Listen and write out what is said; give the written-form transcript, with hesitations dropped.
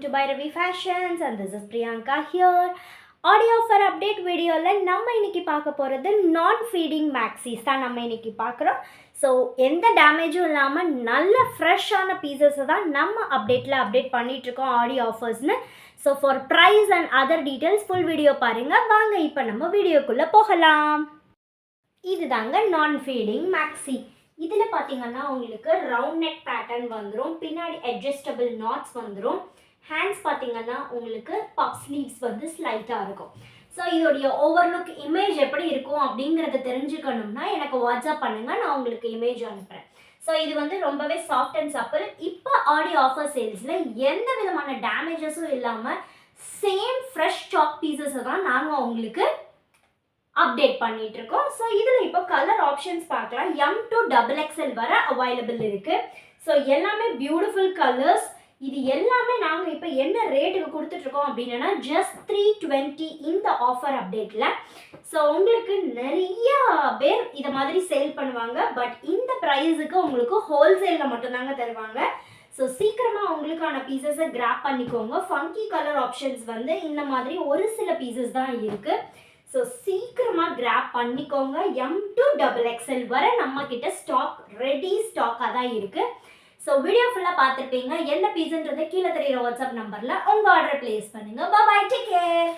to Bhairavi Fashions and this is Priyanka here. Audio for update வீடியோவில் நம்ம இன்னைக்கு பார்க்க போகிறது நான் ஃபீடிங் மேக்ஸிஸ் தான் நம்ம இன்னைக்கு பார்க்குறோம். ஸோ எந்த டேமேஜும் இல்லாமல் நல்ல ஃப்ரெஷ்ஷான பீசஸை தான் நம்ம அப்டேட் பண்ணிகிட்ருக்கோம் ஆடியோ ஆஃபர்ஸ்னு. So for price and other details full video பாருங்கள். வாங்க இப்போ நம்ம வீடியோக்குள்ளே போகலாம். இதுதாங்க நான் ஃபீடிங் மேக்ஸி. இதில் பார்த்தீங்கன்னா உங்களுக்கு ரவுண்ட் நெக் பேட்டர்ன் வந்துடும், பின்னாடி அட்ஜஸ்டபிள் நாட்ஸ் வந்துடும். ஹேண்ட்ஸ் பார்த்தீங்கன்னா உங்களுக்கு பப் ஸ்லீவ்ஸ் வந்து ஸ்லைட்டாக இருக்கும். ஸோ இதோடைய ஓவர்லுக் இமேஜ் எப்படி இருக்கும் அப்படிங்கிறத தெரிஞ்சுக்கணும்னா எனக்கு வாட்ஸ்அப் பண்ணுங்கள், நான் உங்களுக்கு இமேஜ் அனுப்புகிறேன். ஸோ இது வந்து ரொம்பவே சாஃப்ட் அண்ட் சப்பிள். இப்போ ஆடியோ ஆஃபர் சேல்ஸில் எந்த விதமான டேமேஜஸும் இல்லாமல் சேம் ஃப்ரெஷ் ஸ்டாக் பீசஸை தான் நாங்கள் உங்களுக்கு அப்டேட் பண்ணிட்டு இருக்கோம். ஸோ இதில் இப்போ கலர் ஆப்ஷன்ஸ் பார்க்கலாம். M to XXL வர அவைலபிள் இருக்குது. ஸோ எல்லாமே பியூட்டிஃபுல் கலர்ஸ். இது எல்லாமே நாங்கள் இப்போ என்ன ரேட்டுக்கு கொடுத்துட்ருக்கோம் அப்படின்னா just 320 இந்த ஆஃபர் அப்டேட்டில். ஸோ உங்களுக்கு நிறைய பேர் இதை மாதிரி சேல் பண்ணுவாங்க, பட் இந்த ப்ரைஸுக்கு உங்களுக்கு ஹோல்சேலில் மட்டும்தாங்க தருவாங்க. ஸோ சீக்கிரமாக உங்களுக்கான பீசஸை கிராப் பண்ணிக்கோங்க. ஃபங்கி கலர் ஆப்ஷன்ஸ் வந்து இந்த மாதிரி ஒரு சில பீசஸ் தான் இருக்குது. ஸோ சீக்கிரமாக கிராப் பண்ணிக்கோங்க. M to XXL வர நம்மக்கிட்ட ஸ்டாக் ரெடி ஸ்டாக்காக தான் இருக்குது. ஸோ வீடியோ ஃபுல்லாக பார்த்துருப்பீங்க. என்ன பீஸுன்றதை கீழே தெரிகிற வாட்ஸ்அப் நம்பரில் உங்கள் ஆர்டரை ப்ளேஸ் பண்ணுங்கள். பாய், டேக் கேர்.